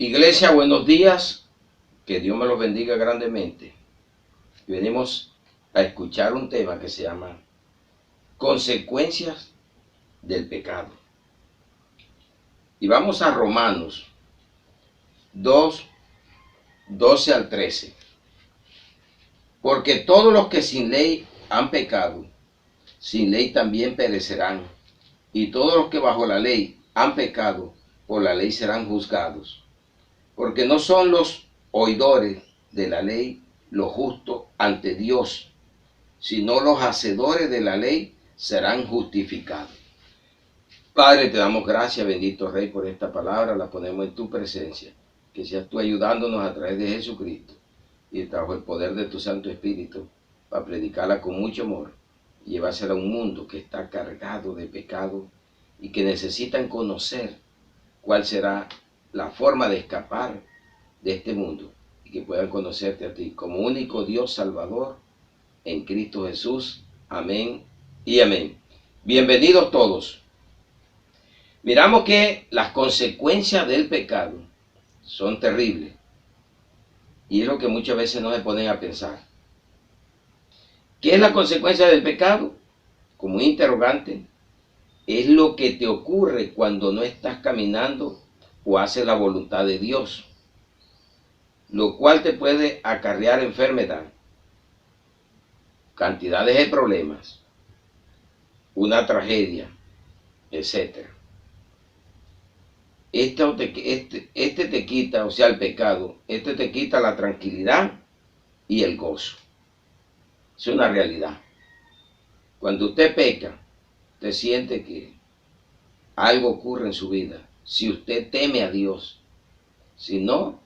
Iglesia, buenos días, que Dios me los bendiga grandemente. Y venimos a escuchar un tema que se llama Consecuencias del pecado. Y vamos a Romanos 2, 12 al 13. Porque todos los que sin ley han pecado, sin ley también perecerán. Y todos los que bajo la ley han pecado, por la ley serán juzgados. Porque no son los oidores de la ley los justos ante Dios, sino los hacedores de la ley serán justificados. Padre, te damos gracias, bendito Rey, por esta palabra, la ponemos en tu presencia. Que seas tú ayudándonos a través de Jesucristo y bajo el poder de tu Santo Espíritu para predicarla con mucho amor y llevársela a un mundo que está cargado de pecado y que necesitan conocer cuál será la forma de escapar de este mundo y que puedan conocerte a ti como único Dios Salvador en Cristo Jesús. Amén y amén. Bienvenidos todos. Miramos que las consecuencias del pecado son terribles y es lo que muchas veces no se ponen a pensar. ¿Qué es la consecuencia del pecado? Como interrogante, es lo que te ocurre cuando no estás caminando o haces la voluntad de Dios, lo cual te puede acarrear enfermedad, cantidades de problemas, una tragedia, etc. Este te quita, o sea, el pecado, este te quita la tranquilidad y el gozo. Es una realidad. Cuando usted peca, usted siente que algo ocurre en su vida. Si usted teme a Dios, si no,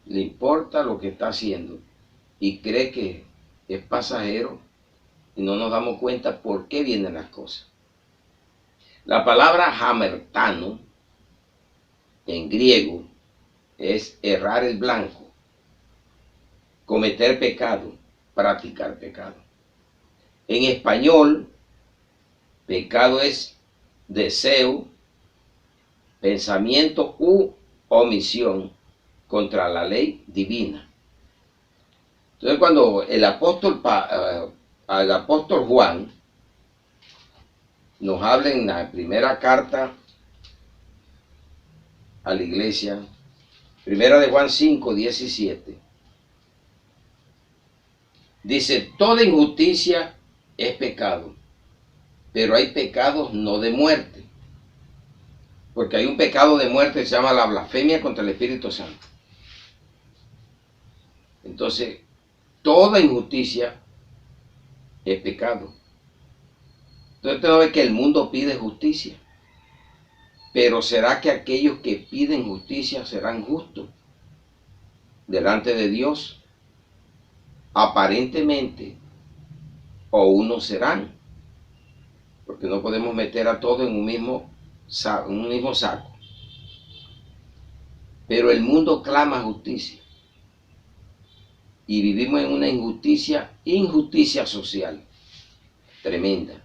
le importa lo que está haciendo y cree que es pasajero y no nos damos cuenta por qué vienen las cosas. La palabra hamertano en griego es errar el blanco, cometer pecado, practicar pecado. En español, pecado es deseo, pensamiento u omisión contra la ley divina. Entonces, cuando el apóstol Juan nos habla en la primera carta a la iglesia, primera de Juan 5, 17, dice: toda injusticia es pecado, pero hay pecados no de muerte, porque hay un pecado de muerte que se llama la blasfemia contra el Espíritu Santo. Entonces, toda injusticia es pecado. Entonces usted ve que el mundo pide justicia, pero ¿será que aquellos que piden justicia serán justos delante de Dios? Aparentemente, o unos serán, porque no podemos meter a todos en un mismo saco. Pero el mundo clama justicia y vivimos en una injusticia social tremenda,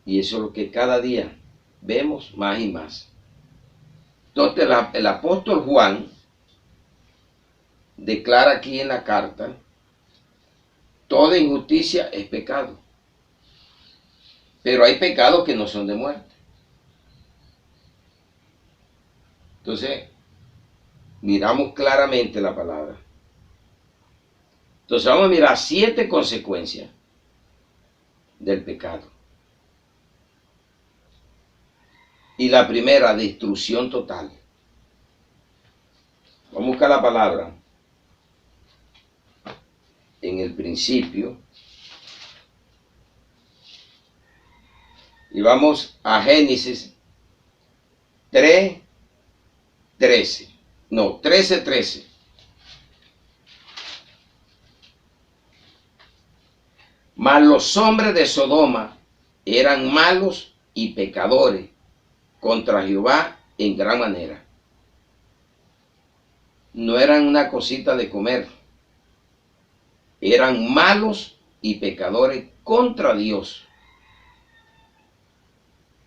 y eso es lo que cada día vemos más y más. Entonces el apóstol Juan declara aquí en la carta: toda injusticia es pecado, pero hay pecados que no son de muerte. Entonces, miramos claramente la palabra. Entonces vamos a mirar 7 consecuencias del pecado. Y la primera, destrucción total. Vamos a buscar la palabra en el principio. Y vamos a Génesis 13:13. Mas los hombres de Sodoma eran malos y pecadores contra Jehová en gran manera. No eran una cosita de comer. Eran malos y pecadores contra Dios.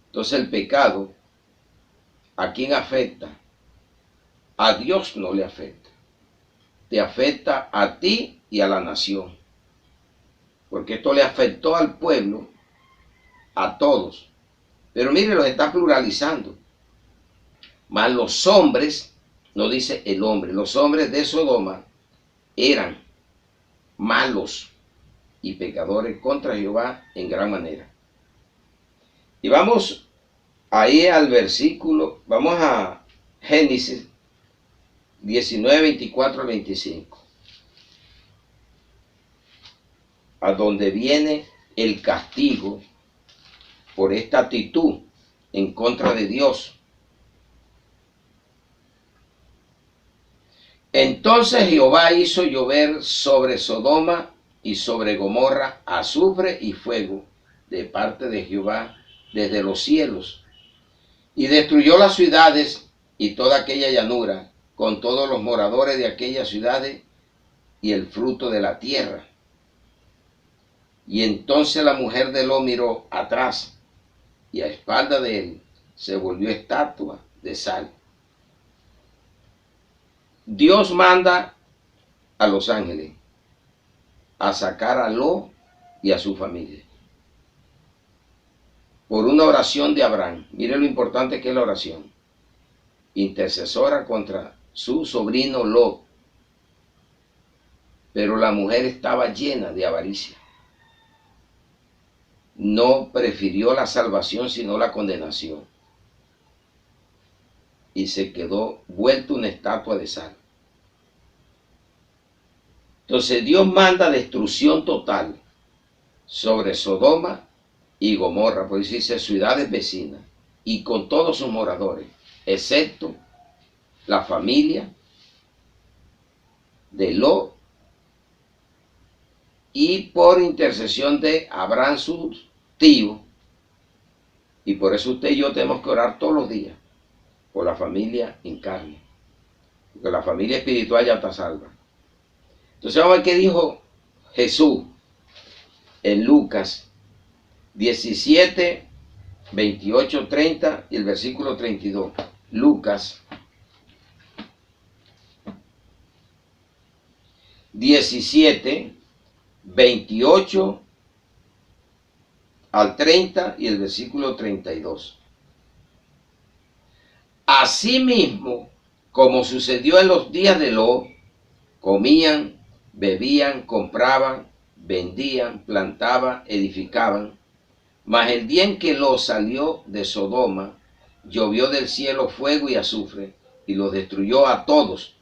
Entonces el pecado, ¿a quién afecta? A Dios no le afecta. Te afecta a ti y a la nación. Porque esto le afectó al pueblo, a todos. Pero mire, los está pluralizando. Mas los hombres, no dice el hombre, los hombres de Sodoma eran malos y pecadores contra Jehová en gran manera. Y vamos ahí al versículo, vamos a Génesis 19, 24 al 25, a donde viene el castigo por esta actitud en contra de Dios. Entonces Jehová hizo llover sobre Sodoma y sobre Gomorra azufre y fuego de parte de Jehová desde los cielos, y destruyó las ciudades y toda aquella llanura, con todos los moradores de aquellas ciudades y el fruto de la tierra. Y entonces la mujer de Lot miró atrás, y a espalda de él se volvió estatua de sal. Dios manda a los ángeles a sacar a Lot y a su familia por una oración de Abraham. Mire lo importante que es la oración. Intercesora contra su sobrino Lot. Pero la mujer estaba llena de avaricia. No prefirió la salvación sino la condenación. Y se quedó vuelta una estatua de sal. Entonces Dios manda destrucción total sobre Sodoma y Gomorra, por decirse ciudades vecinas, y con todos sus moradores, excepto la familia de Lot, y por intercesión de Abraham, su tío, y por eso usted y yo tenemos que orar todos los días por la familia en carne, porque la familia espiritual ya está salva. Entonces vamos a ver qué dijo Jesús en Lucas 17, 28, 30 y el versículo 32. Lucas 17, 28 al 30 y el versículo 32. Asimismo, como sucedió en los días de Lot, comían, bebían, compraban, vendían, plantaban, edificaban. Mas el día en que Lot salió de Sodoma, llovió del cielo fuego y azufre, y los destruyó a todos.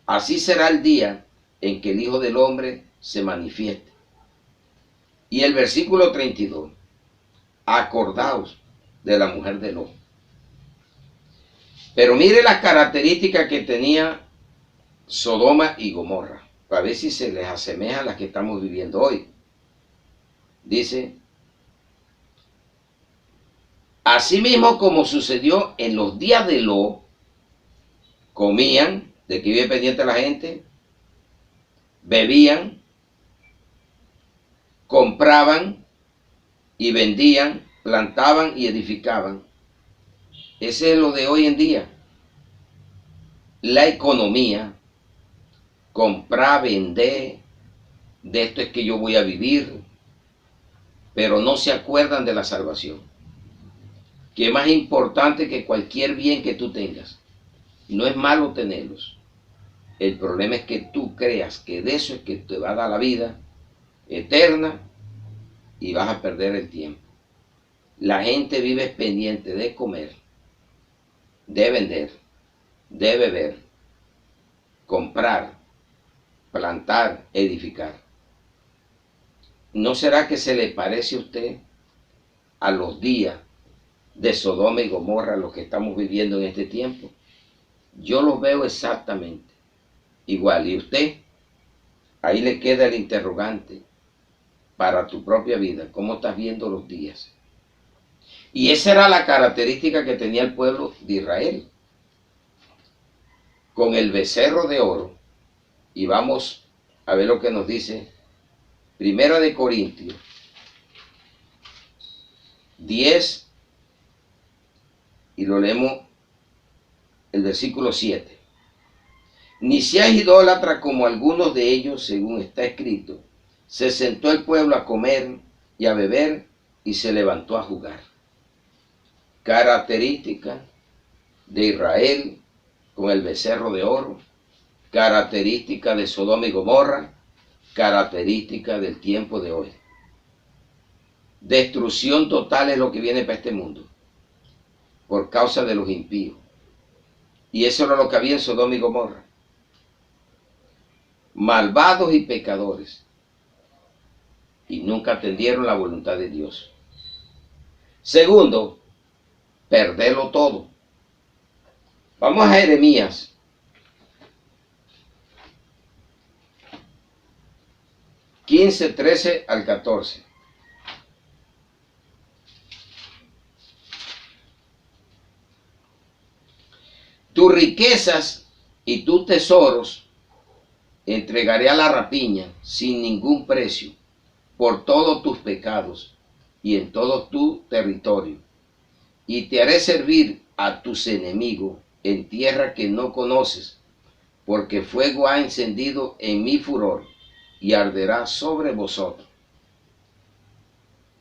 Así será el día en que el Hijo del Hombre se manifieste. Y el versículo 32. Acordaos de la mujer de Lot. Pero mire las características que tenía Sodoma y Gomorra, para ver si se les asemeja a las que estamos viviendo hoy. Dice: asimismo como sucedió en los días de Lot, comían, de que vive pendiente la gente, bebían, compraban y vendían, plantaban y edificaban. Ese es lo de hoy en día. La economía, comprar, vender, de esto es que yo voy a vivir, pero no se acuerdan de la salvación, que es más importante que cualquier bien que tú tengas. No es malo tenerlos. El problema es que tú creas que de eso es que te va a dar la vida eterna y vas a perder el tiempo. La gente vive pendiente de comer, de vender, de beber, comprar, plantar, edificar. ¿No será que se le parece a usted a los días de Sodoma y Gomorra, los que estamos viviendo en este tiempo? Yo los veo exactamente igual. ¿Y usted? Ahí le queda el interrogante para tu propia vida. ¿Cómo estás viendo los días? Y esa era la característica que tenía el pueblo de Israel. Con el becerro de oro. Y vamos a ver lo que nos dice Primera de Corintios 10, y lo leemos el versículo 7. Ni seas idólatra como algunos de ellos, según está escrito. Se sentó el pueblo a comer y a beber y se levantó a jugar. Característica de Israel con el becerro de oro, característica de Sodoma y Gomorra, característica del tiempo de hoy. Destrucción total es lo que viene para este mundo por causa de los impíos. Y eso era lo que había en Sodoma y Gomorra. Malvados y pecadores. Y nunca atendieron la voluntad de Dios. Segundo, perderlo todo. Vamos a Jeremías. ...15, 13 al 14. Tus riquezas y tus tesoros entregaré a la rapiña sin ningún precio por todos tus pecados y en todo tu territorio. Y te haré servir a tus enemigos en tierra que no conoces, porque fuego ha encendido en mi furor y arderá sobre vosotros.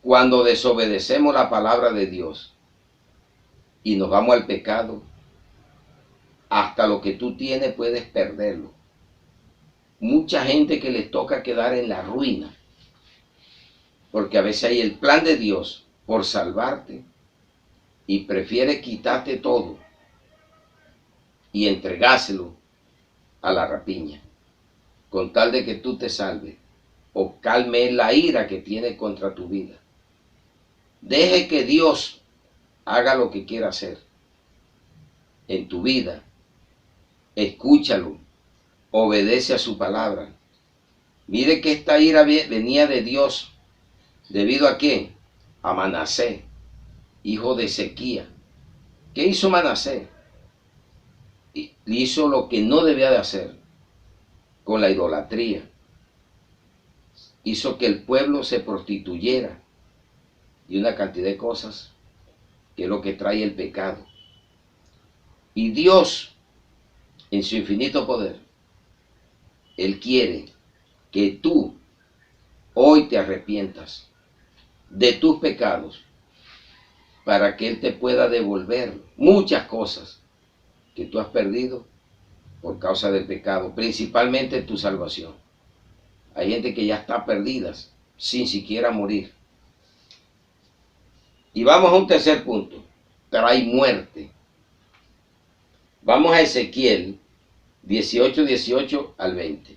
Cuando desobedecemos la palabra de Dios y nos vamos al pecado, hasta lo que tú tienes puedes perderlo. Mucha gente que les toca quedar en la ruina, porque a veces hay el plan de Dios por salvarte y prefiere quitarte todo y entregárselo a la rapiña, con tal de que tú te salves o calme la ira que tiene contra tu vida. Deje que Dios haga lo que quiera hacer en tu vida. Escúchalo, obedece a su palabra. Mire que esta ira venía de Dios. ¿Debido a qué? A Manasés, hijo de Ezequías. ¿Qué hizo Manasés? Hizo lo que no debía de hacer, con la idolatría. Hizo que el pueblo se prostituyera y una cantidad de cosas que es lo que trae el pecado. Y Dios, en su infinito poder, Él quiere que tú hoy te arrepientas de tus pecados para que Él te pueda devolver muchas cosas que tú has perdido por causa del pecado, principalmente tu salvación. Hay gente que ya está perdida sin siquiera morir. Y vamos a un tercer punto. Trae muerte. Vamos a Ezequiel 18, 18 al 20.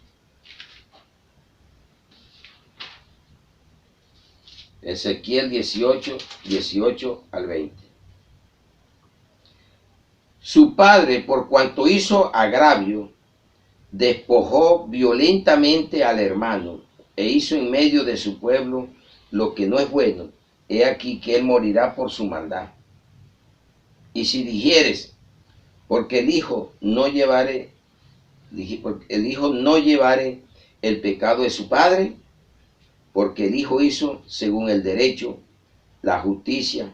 Ezequiel 18, 18 al 20. Su padre, por cuanto hizo agravio, despojó violentamente al hermano e hizo en medio de su pueblo lo que no es bueno. He aquí que él morirá por su maldad. Y si dijeres, porque el hijo no llevare el pecado de su padre, porque el hijo hizo según el derecho, la justicia,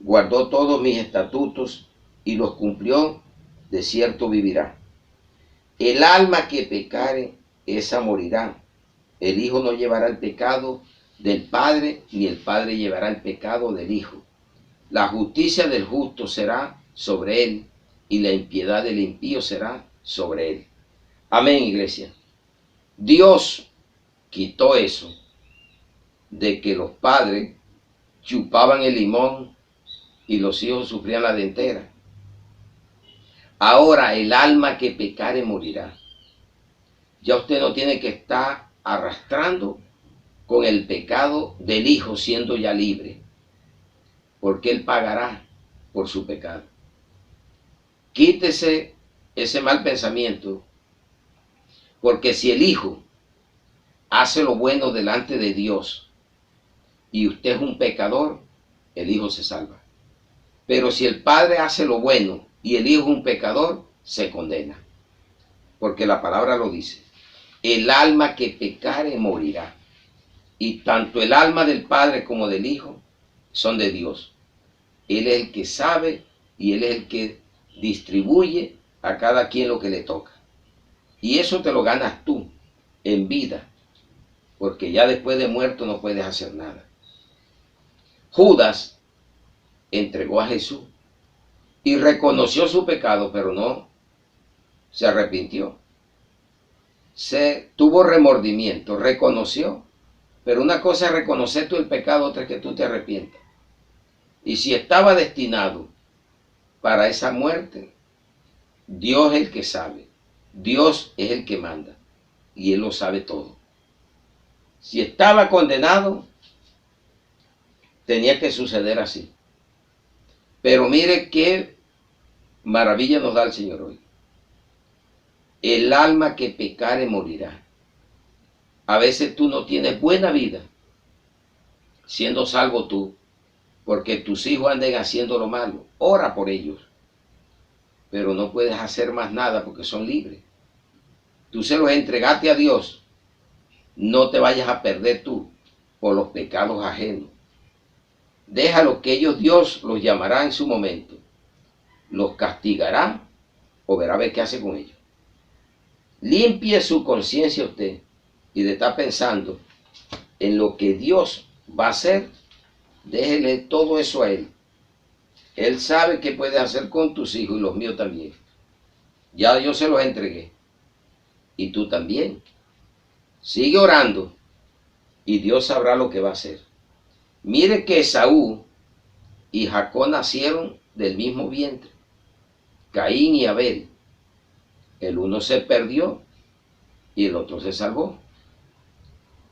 guardó todos mis estatutos y los cumplió, de cierto vivirá. El alma que pecare, esa morirá. El hijo no llevará el pecado del padre, ni el padre llevará el pecado del hijo. La justicia del justo será sobre él, y la impiedad del impío será sobre él. Amén, iglesia. Dios quitó eso de que los padres chupaban el limón y los hijos sufrían la dentera. Ahora el alma que pecare morirá. Ya usted no tiene que estar arrastrando con el pecado del hijo siendo ya libre, porque él pagará por su pecado. Quítese ese mal pensamiento, porque si el hijo hace lo bueno delante de Dios y usted es un pecador, el hijo se salva. Pero si el padre hace lo bueno y el hijo es un pecador, se condena. Porque la palabra lo dice. El alma que pecare morirá. Y tanto el alma del padre como del hijo son de Dios. Él es el que sabe y él es el que distribuye a cada quien lo que le toca. Y eso te lo ganas tú en vida, porque ya después de muerto no puedes hacer nada. Judas entregó a Jesús y reconoció su pecado, pero no se arrepintió. Se tuvo remordimiento, reconoció, pero una cosa es reconocer tú el pecado, otra es que tú te arrepientas. Y si estaba destinado para esa muerte, Dios es el que sabe, Dios es el que manda, y Él lo sabe todo. Si estaba condenado, tenía que suceder así. Pero mire qué maravilla nos da el Señor hoy. El alma que pecare morirá. A veces tú no tienes buena vida siendo salvo tú, porque tus hijos anden haciendo lo malo. Ora por ellos, pero no puedes hacer más nada porque son libres. Tú se los entregaste a Dios. No te vayas a perder tú por los pecados ajenos. Déjalo que ellos, Dios los llamará en su momento. Los castigará o verá a ver qué hace con ellos. Limpie su conciencia usted y de estar pensando en lo que Dios va a hacer. Déjele todo eso a Él. Él sabe qué puede hacer con tus hijos y los míos también. Ya yo se los entregué. Y tú también. Sigue orando y Dios sabrá lo que va a hacer. Mire que Esaú y Jacob nacieron del mismo vientre. Caín y Abel. El uno se perdió y el otro se salvó.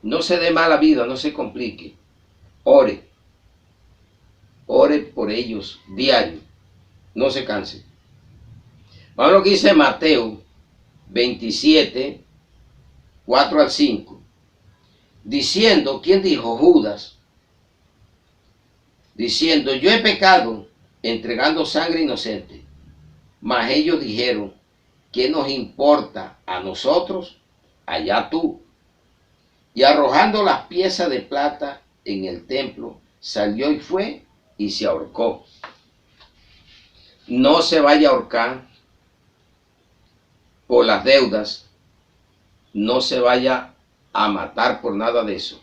No se dé mala vida, no se complique. Ore. Ore por ellos diario. No se canse. Vamos a lo que dice Mateo 27, 4 al 5. Diciendo, ¿quién dijo? Judas. Diciendo, yo he pecado entregando sangre inocente. Mas ellos dijeron, ¿qué nos importa a nosotros? Allá tú. Y arrojando las piezas de plata en el templo, salió y fue y se ahorcó. No se vaya a ahorcar por las deudas, no se vaya a matar por nada de eso.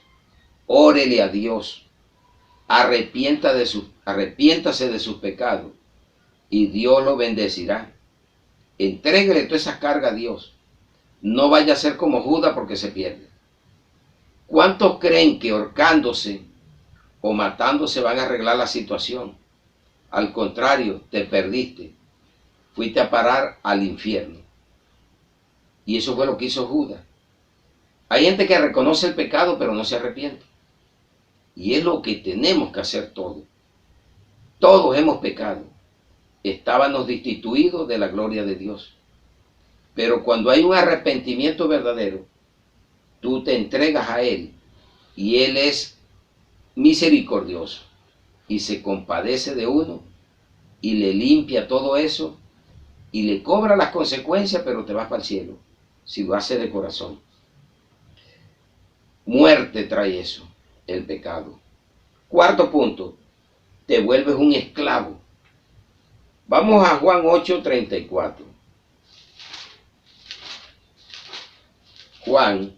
Órele a Dios, arrepiéntase de sus pecados y Dios lo bendecirá. Entréguele toda esa carga a Dios. No vaya a ser como Judas porque se pierde. ¿Cuántos creen que ahorcándose o matándose van a arreglar la situación? Al contrario, te perdiste. Fuiste a parar al infierno. Y eso fue lo que hizo Judas. Hay gente que reconoce el pecado pero no se arrepiente. Y es lo que tenemos que hacer todos. Todos hemos pecado. Estábamos destituidos de la gloria de Dios. Pero cuando hay un arrepentimiento verdadero, tú te entregas a Él y Él es misericordioso y se compadece de uno y le limpia todo eso y le cobra las consecuencias, pero te vas para el cielo si lo haces de corazón. Muerte trae eso, el pecado. Cuarto punto, te vuelves un esclavo. Vamos a Juan 8:34. Juan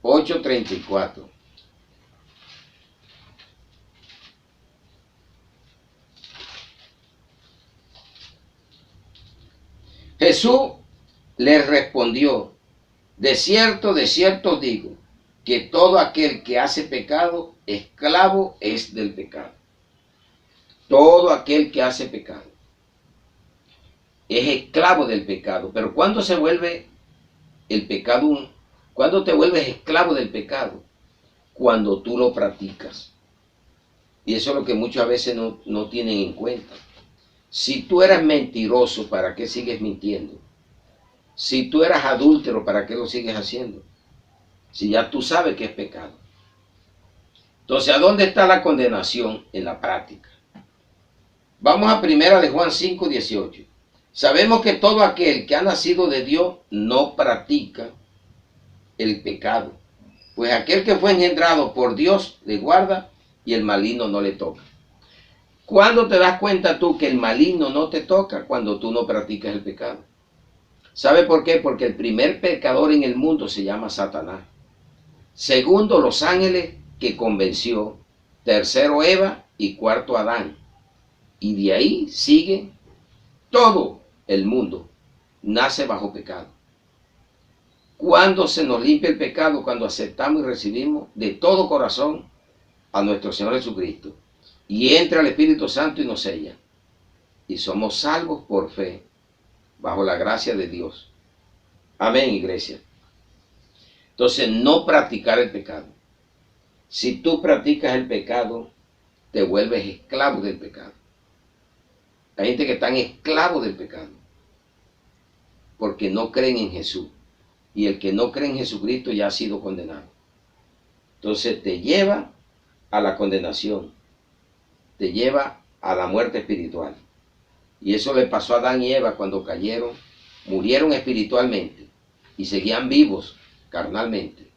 8:34. Jesús les respondió, de cierto os digo, que todo aquel que hace pecado, esclavo es del pecado. Todo aquel que hace pecado es esclavo del pecado. Pero ¿cuándo se vuelve el pecado? ¿Cuándo te vuelves esclavo del pecado? Cuando tú lo practicas. Y eso es lo que muchas veces no tienen en cuenta. Si tú eras mentiroso, ¿para qué sigues mintiendo? Si tú eras adúltero, ¿para qué lo sigues haciendo? Si ya tú sabes que es pecado. Entonces, ¿a dónde está la condenación? En la práctica. Vamos a primera de Juan 5:18. Sabemos que todo aquel que ha nacido de Dios no practica el pecado, pues aquel que fue engendrado por Dios le guarda y el maligno no le toca. ¿Cuándo te das cuenta tú que el maligno no te toca? Cuando tú no practicas el pecado. ¿Sabe por qué? Porque el primer pecador en el mundo se llama Satanás. Segundo, los ángeles que convenció. Tercero, Eva. Y cuarto, Adán. Y de ahí sigue todo el mundo. Nace bajo pecado. ¿Cuándo se nos limpia el pecado? Cuando aceptamos y recibimos de todo corazón a nuestro Señor Jesucristo. Y entra el Espíritu Santo y nos sella. Y somos salvos por fe, bajo la gracia de Dios. Amén, iglesia. Entonces, no practicar el pecado. Si tú practicas el pecado, te vuelves esclavo del pecado. Hay gente que están esclavos del pecado, porque no creen en Jesús. Y el que no cree en Jesucristo ya ha sido condenado. Entonces te lleva a la condenación, te lleva a la muerte espiritual. Y eso le pasó a Adán y Eva cuando cayeron, murieron espiritualmente y seguían vivos carnalmente.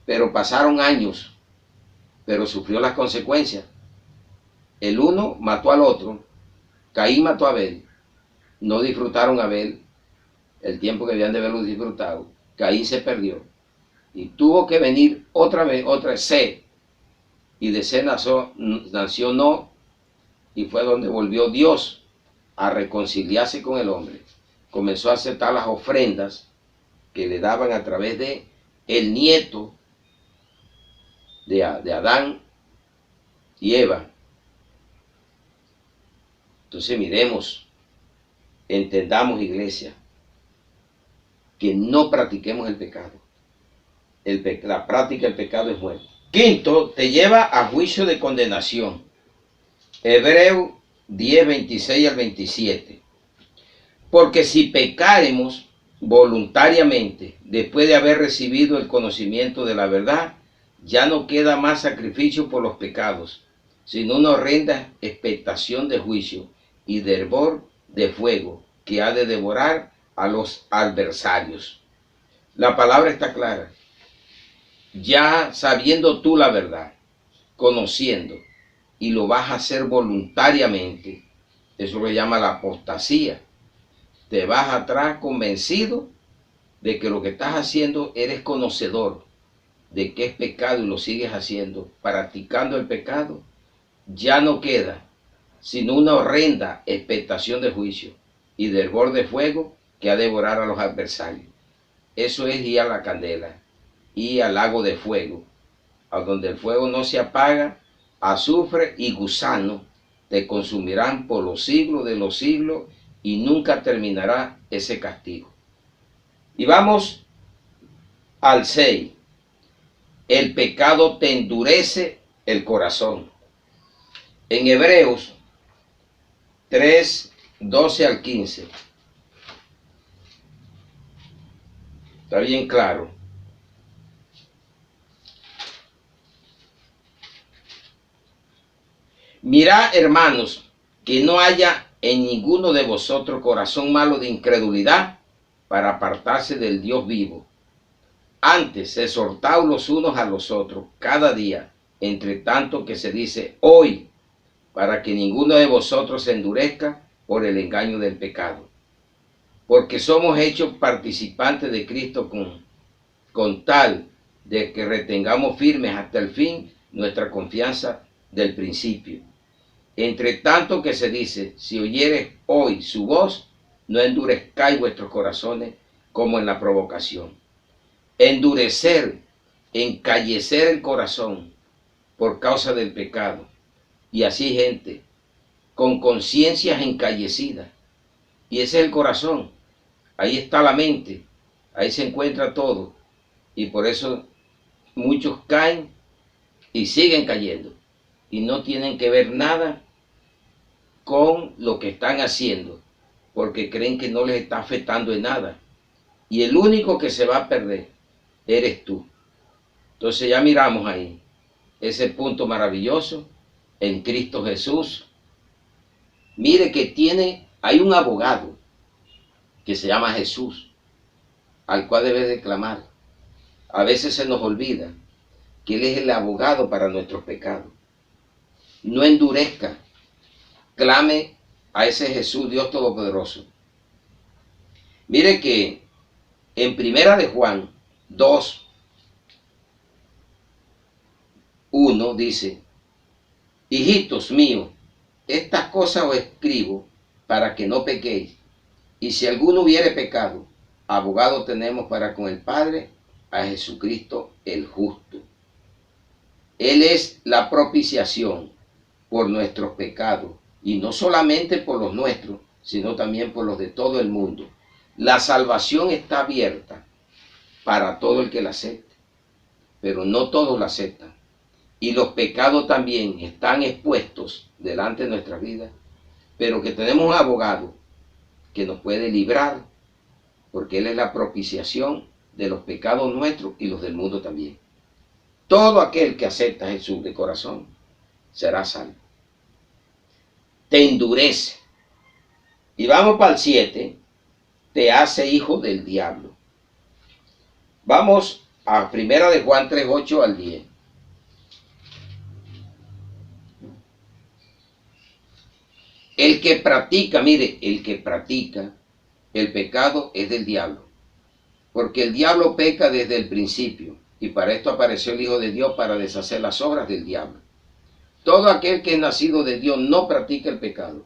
Pero pasaron años, pero sufrió las consecuencias. El uno mató al otro, Caín mató a Abel, no disfrutaron a Abel el tiempo que debían de haberlo disfrutado. Caín se perdió y tuvo que venir otra vez Seth, y de Seth nació No, y fue donde volvió Dios a reconciliarse con el hombre. Comenzó a aceptar las ofrendas que le daban a través de el nieto de Adán y Eva. Entonces miremos, entendamos, iglesia, que no practiquemos el pecado. La práctica del pecado es muerte. Quinto, te lleva a juicio de condenación. Hebreos 10, 26 al 27. Porque si pecáremos voluntariamente, después de haber recibido el conocimiento de la verdad, ya no queda más sacrificio por los pecados, sino una horrenda expectación de juicio y de hervor de fuego que ha de devorar a los adversarios. La palabra está clara. Ya sabiendo tú la verdad, conociendo, y lo vas a hacer voluntariamente, eso lo llama la apostasía. Te vas atrás convencido de que lo que estás haciendo eres conocedor de que es pecado y lo sigues haciendo, practicando el pecado. Ya no queda sino una horrenda expectación de juicio y de hervor de fuego que ha de devorar a los adversarios. Eso es ir a la candela, ir al lago de fuego, a donde el fuego no se apaga, azufre y gusano te consumirán por los siglos de los siglos y nunca terminará ese castigo. Y vamos al 6. El pecado te endurece el corazón. En Hebreos 3, 12 al 15. Está bien claro. Mirad, hermanos, que no haya en ninguno de vosotros corazón malo de incredulidad para apartarse del Dios vivo. Antes, exhortaos los unos a los otros cada día, entre tanto que se dice hoy, para que ninguno de vosotros se endurezca por el engaño del pecado. Porque somos hechos participantes de Cristo con tal de que retengamos firmes hasta el fin nuestra confianza del principio. Entre tanto que se dice, si oyeres hoy su voz, no endurezcáis vuestros corazones como en la provocación. Endurecer, encallecer el corazón por causa del pecado. Y así gente con conciencias encallecidas. Y ese es el corazón. Ahí está la mente. Ahí se encuentra todo. Y por eso muchos caen y siguen cayendo. Y no tienen que ver nada con lo que están haciendo, porque creen que no les está afectando en nada. Y el único que se va a perder eres tú. Entonces ya miramos ahí ese punto maravilloso en Cristo Jesús. Mire que hay un abogado que se llama Jesús, al cual debes de clamar. A veces se nos olvida que Él es el abogado para nuestros pecados. No endurezca, clame a ese Jesús Dios Todopoderoso. Mire que en Primera de Juan 2, 1 dice: hijitos míos, estas cosas os escribo para que no pequéis. Y si alguno hubiere pecado, abogado tenemos para con el Padre, a Jesucristo el justo. Él es la propiciación por nuestros pecados, y no solamente por los nuestros, sino también por los de todo el mundo. La salvación está abierta para todo el que la acepte, pero no todos la aceptan. Y los pecados también están expuestos delante de nuestras vidas, pero que tenemos un abogado que nos puede librar, porque Él es la propiciación de los pecados nuestros y los del mundo también. Todo aquel que acepta a Jesús de corazón será salvo. Te endurece. Y vamos para el 7, te hace hijo del diablo. Vamos a 1 de Juan 3, 8 al 10. El que practica, mire, el que practica el pecado es del diablo, porque el diablo peca desde el principio, y para esto apareció el Hijo de Dios, para deshacer las obras del diablo. Todo aquel que es nacido de Dios no practica el pecado,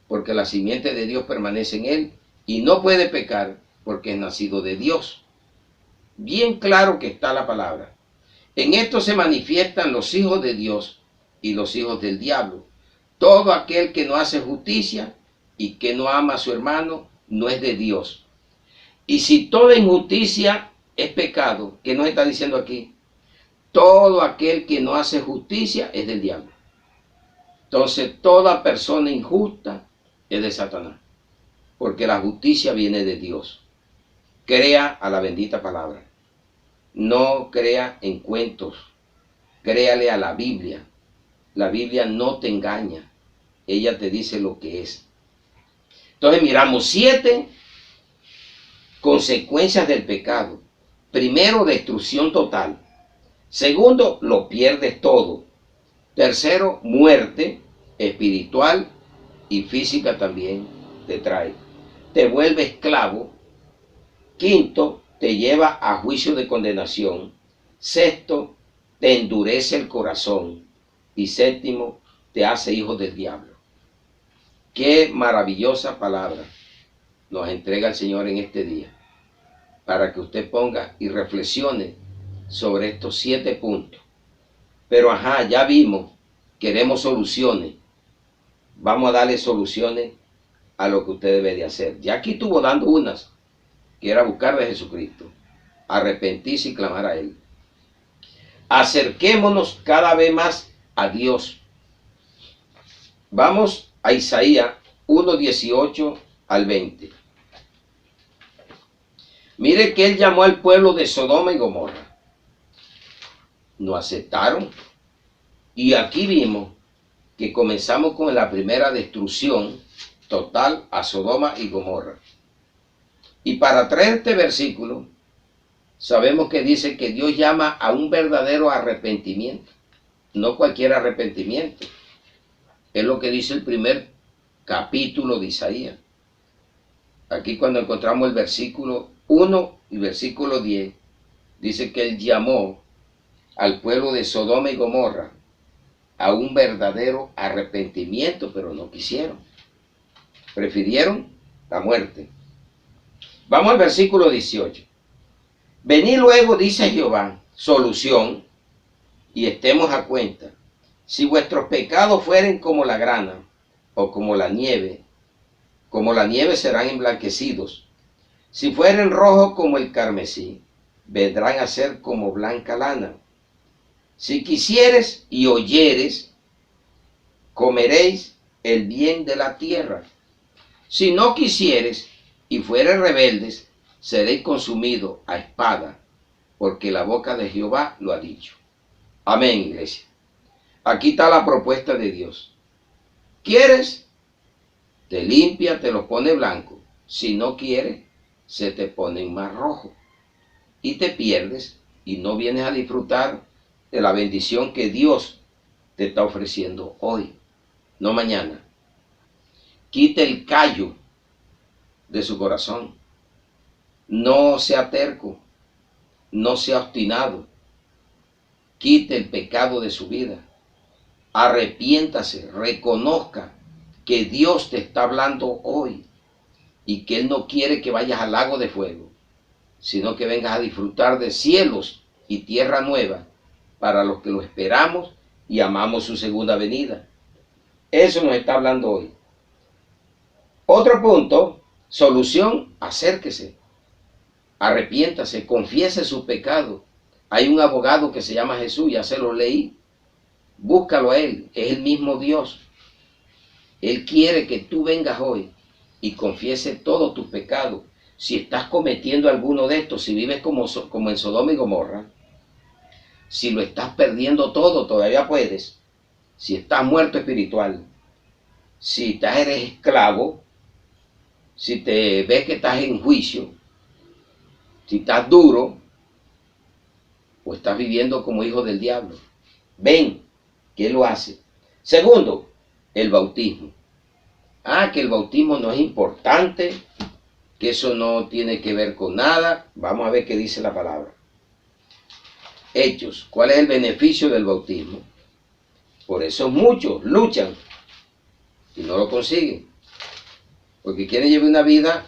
porque la simiente de Dios permanece en él, y no puede pecar porque es nacido de Dios. Bien claro que está la palabra. En esto se manifiestan los hijos de Dios y los hijos del diablo. Todo aquel que no hace justicia y que no ama a su hermano no es de Dios. Y si toda injusticia es pecado, ¿qué nos está diciendo aquí? Todo aquel que no hace justicia es del diablo. Entonces toda persona injusta es de Satanás, porque la justicia viene de Dios. Crea a la bendita palabra. No crea en cuentos. Créale a la Biblia. La Biblia no te engaña. Ella te dice lo que es. Entonces miramos 7 consecuencias del pecado. Primero, destrucción total. Segundo, lo pierdes todo. Tercero, muerte espiritual y física también te trae. Te vuelve esclavo. Quinto, te lleva a juicio de condenación. Sexto, te endurece el corazón. Y séptimo, te hace hijo del diablo. Qué maravillosa palabra nos entrega el Señor en este día, para que usted ponga y reflexione sobre estos 7 puntos. Pero ya vimos, queremos soluciones. Vamos a darle soluciones a lo que usted debe de hacer. Ya aquí estuvo dando unas, que era buscar de Jesucristo, arrepentirse y clamar a Él. Acerquémonos cada vez más a Dios. Vamos a Isaías 1, 18 al 20. Mire que Él llamó al pueblo de Sodoma y Gomorra. No aceptaron. Y aquí vimos que comenzamos con la primera destrucción total a Sodoma y Gomorra. Y para traer este versículo, sabemos que dice que Dios llama a un verdadero arrepentimiento, no cualquier arrepentimiento. Es lo que dice el primer capítulo de Isaías. Aquí cuando encontramos el versículo 1 y versículo 10, dice que Él llamó al pueblo de Sodoma y Gomorra a un verdadero arrepentimiento, pero no quisieron. Prefirieron la muerte. Vamos al versículo 18. Venid luego, dice Jehová, solución, y estemos a cuenta. Si vuestros pecados fueren como la grana, o como la nieve serán emblanquecidos. Si fueren rojos como el carmesí, vendrán a ser como blanca lana. Si quisieres y oyeres, comeréis el bien de la tierra. Si no quisieres y fueres rebeldes, seréis consumidos a espada, porque la boca de Jehová lo ha dicho. Amén, iglesia. Aquí está la propuesta de Dios. ¿Quieres? Te limpia, te lo pone blanco. Si no quieres, se te ponen más rojo. Y te pierdes y no vienes a disfrutar de la bendición que Dios te está ofreciendo hoy, no mañana. Quite el callo de su corazón. No sea terco, no sea obstinado. Quite el pecado de su vida. Arrepiéntase, reconozca que Dios te está hablando hoy y que Él no quiere que vayas al lago de fuego, sino que vengas a disfrutar de cielos y tierra nueva para los que lo esperamos y amamos su segunda venida. Eso nos está hablando hoy. Otro punto, solución, acérquese, arrepiéntase, confiese su pecado. Hay un abogado que se llama Jesús, ya se lo leí. Búscalo a Él, es el mismo Dios. Él quiere que tú vengas hoy y confiese todos tus pecados. Si estás cometiendo alguno de estos, si vives como en Sodoma y Gomorra, si lo estás perdiendo todo, todavía puedes. Si estás muerto espiritual, si eres esclavo, si te ves que estás en juicio, si estás duro, o estás viviendo como hijo del diablo, ven, que Él lo hace. Segundo, el bautismo. Que el bautismo no es importante, que eso no tiene que ver con nada. Vamos a ver qué dice la palabra. Hechos, ¿cuál es el beneficio del bautismo? Por eso muchos luchan y no lo consiguen, porque quieren llevar una vida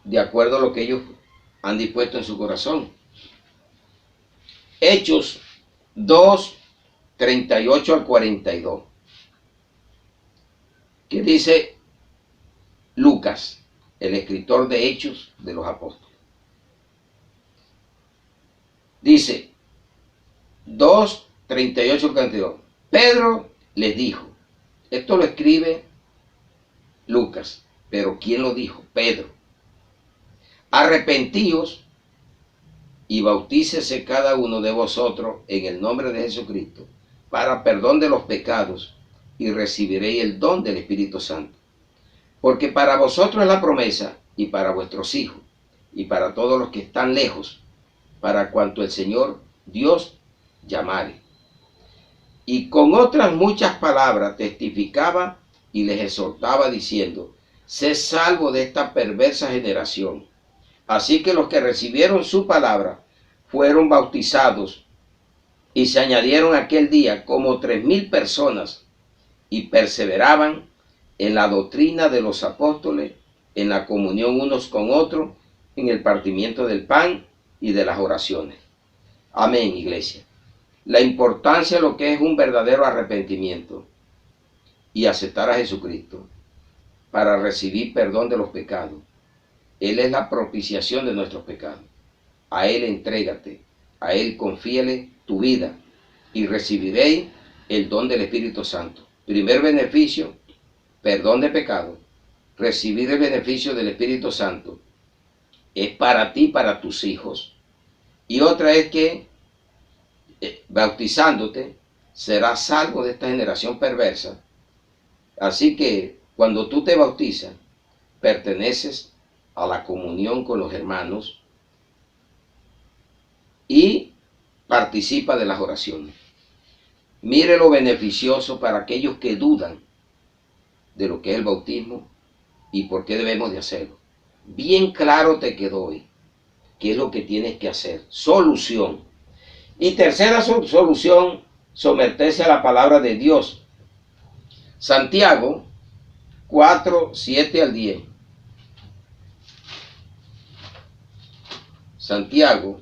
de acuerdo a lo que ellos han dispuesto en su corazón. Hechos 2, 38 al 42. ¿Qué dice Lucas, el escritor de Hechos de los Apóstoles? Dice 2, 38 al 42. Pedro les dijo, esto lo escribe Lucas, pero ¿quién lo dijo? Pedro. Arrepentíos y bautícese cada uno de vosotros en el nombre de Jesucristo para perdón de los pecados y recibiréis el don del Espíritu Santo. Porque para vosotros es la promesa y para vuestros hijos y para todos los que están lejos, para cuanto el Señor Dios llamare. Y con otras muchas palabras testificaba y les exhortaba diciendo, sé salvo de esta perversa generación. Así que los que recibieron su palabra fueron bautizados y se añadieron aquel día como 3,000 personas y perseveraban en la doctrina de los apóstoles, en la comunión unos con otros, en el partimiento del pan y de las oraciones. Amén, iglesia. La importancia de lo que es un verdadero arrepentimiento y aceptar a Jesucristo para recibir perdón de los pecados. Él es la propiciación de nuestros pecados. A Él entrégate, a Él confíale tu vida y recibiréis el don del Espíritu Santo. Primer beneficio, perdón de pecado. Recibir el beneficio del Espíritu Santo es para ti, para tus hijos. Y otra es que bautizándote serás salvo de esta generación perversa. Así que cuando tú te bautizas, perteneces a la comunión con los hermanos y participa de las oraciones. Mire lo beneficioso para aquellos que dudan de lo que es el bautismo y por qué debemos de hacerlo. Bien claro te quedó hoy qué es lo que tienes que hacer. Solución. Y tercera solución, someterse a la palabra de Dios. Santiago 4, 7 al 10. Santiago.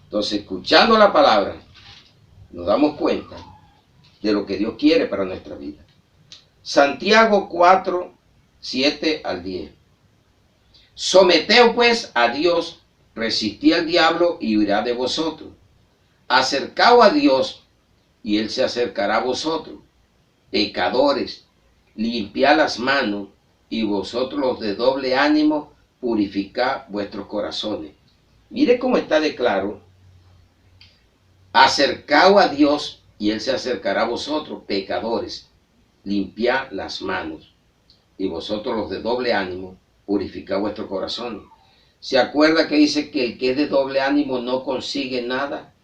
Entonces, escuchando la palabra, nos damos cuenta de lo que Dios quiere para nuestra vida. Santiago 4, 7 al 10. Someteos pues a Dios, resistid al diablo y huirá de vosotros. Acercaos a Dios y Él se acercará a vosotros. Pecadores, limpiad las manos y vosotros los de doble ánimo, purificad vuestros corazones. Mire cómo está de claro. Acercaos a Dios y Él se acercará a vosotros, pecadores. Limpiad las manos y vosotros los de doble ánimo, purificad vuestros corazones. ¿Se acuerda que dice que el que es de doble ánimo no consigue nada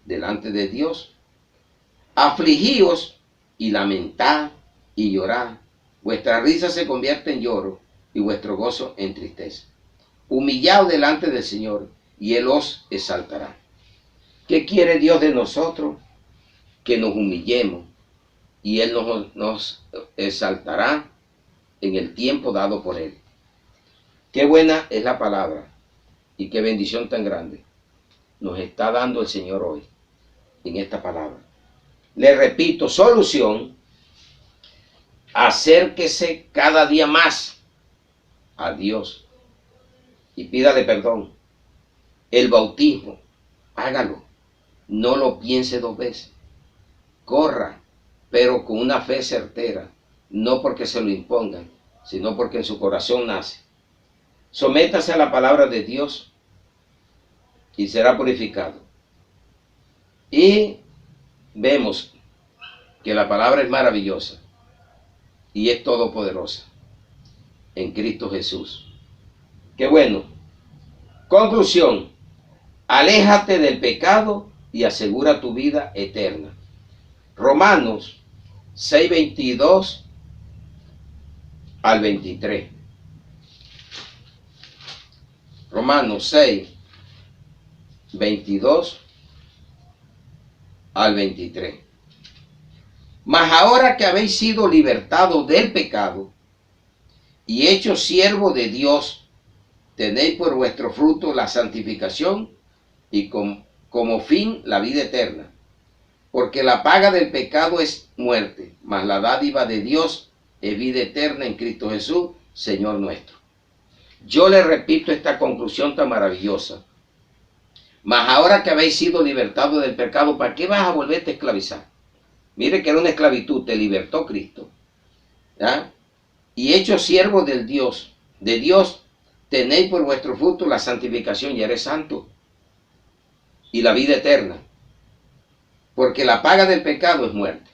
delante de Dios? Afligíos y lamentad y llorad. Vuestra risa se convierte en lloro y vuestro gozo entristece. Humillaos delante del Señor y Él os exaltará. ¿Qué quiere Dios de nosotros? Que nos humillemos y Él nos exaltará en el tiempo dado por Él. Qué buena es la palabra y qué bendición tan grande nos está dando el Señor hoy en esta palabra. Le repito, solución: acérquese cada día más a Dios y pídale perdón. El bautismo, hágalo, no lo piense dos veces. Corra, pero con una fe certera, no porque se lo impongan, sino porque en su corazón nace. Sométase a la palabra de Dios y será purificado. Y vemos que la palabra es maravillosa y es todopoderosa en Cristo Jesús. Qué bueno. Conclusión: aléjate del pecado y asegura tu vida eterna. Romanos 6:22 al 23. Romanos 6:22 al 23. Mas ahora que habéis sido libertados del pecado y hechos siervos de Dios, tenéis por vuestro fruto la santificación y como fin la vida eterna. Porque la paga del pecado es muerte, mas la dádiva de Dios es vida eterna en Cristo Jesús, Señor nuestro. Yo le repito esta conclusión tan maravillosa. Mas ahora que habéis sido libertados del pecado, ¿para qué vas a volverte a esclavizar? Mire que era una esclavitud, te libertó Cristo. ¿Ya? Y hechos siervos de Dios, tenéis por vuestro fruto la santificación, y eres santo, y la vida eterna. Porque la paga del pecado es muerte,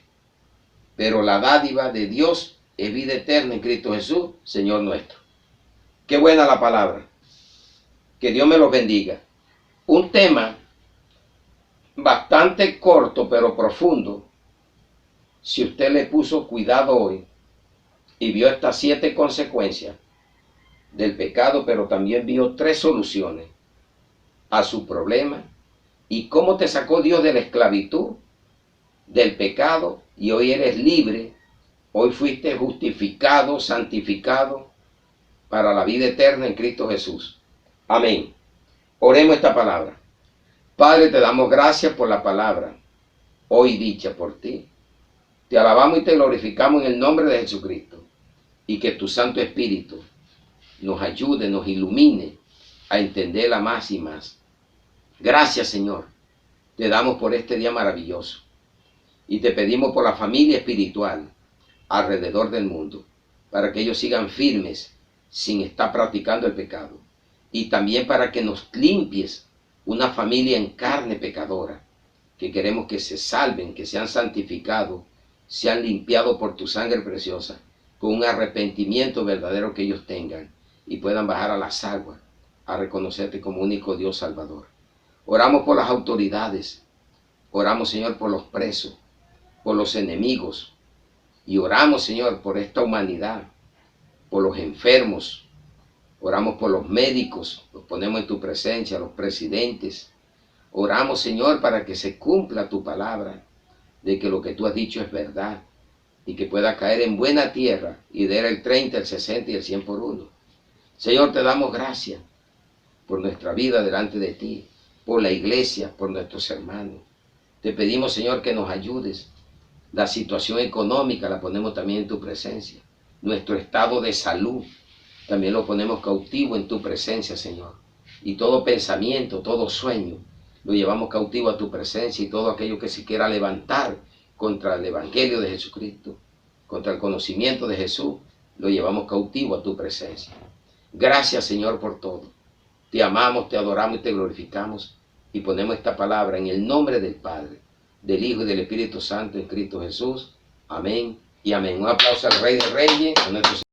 pero la dádiva de Dios es vida eterna en Cristo Jesús, Señor nuestro. Qué buena la palabra. Que Dios me los bendiga. Un tema bastante corto pero profundo. Si usted le puso cuidado hoy y vio estas 7 consecuencias del pecado, pero también vio 3 soluciones a su problema, y cómo te sacó Dios de la esclavitud, del pecado, y hoy eres libre, hoy fuiste justificado, santificado para la vida eterna en Cristo Jesús. Amén. Oremos esta palabra. Padre, te damos gracias por la palabra hoy dicha por ti. Te alabamos y te glorificamos en el nombre de Jesucristo, y que tu Santo Espíritu nos ayude, nos ilumine a entenderla más y más. Gracias, Señor, te damos por este día maravilloso, y te pedimos por la familia espiritual alrededor del mundo, para que ellos sigan firmes sin estar practicando el pecado, y también para que nos limpies una familia en carne pecadora, que queremos que se salven, que sean santificados, sean limpiados por tu sangre preciosa, con un arrepentimiento verdadero que ellos tengan, y puedan bajar a las aguas a reconocerte como único Dios Salvador. Oramos por las autoridades, oramos, Señor, por los presos, por los enemigos, y oramos, Señor, por esta humanidad, por los enfermos, oramos por los médicos, los ponemos en tu presencia, los presidentes. Oramos, Señor, para que se cumpla tu palabra, de que lo que tú has dicho es verdad, y que pueda caer en buena tierra y dar el 30, el 60 y el 100 por uno. Señor, te damos gracias por nuestra vida delante de ti, por la iglesia, por nuestros hermanos. Te pedimos, Señor, que nos ayudes. La situación económica la ponemos también en tu presencia. Nuestro estado de salud también lo ponemos cautivo en tu presencia, Señor. Y todo pensamiento, todo sueño, lo llevamos cautivo a tu presencia, y todo aquello que se quiera levantar contra el Evangelio de Jesucristo, contra el conocimiento de Jesús, lo llevamos cautivo a tu presencia. Gracias, Señor, por todo. Te amamos, te adoramos y te glorificamos, y ponemos esta palabra en el nombre del Padre, del Hijo y del Espíritu Santo en Cristo Jesús. Amén y amén. Un aplauso al Rey de Reyes, a nuestro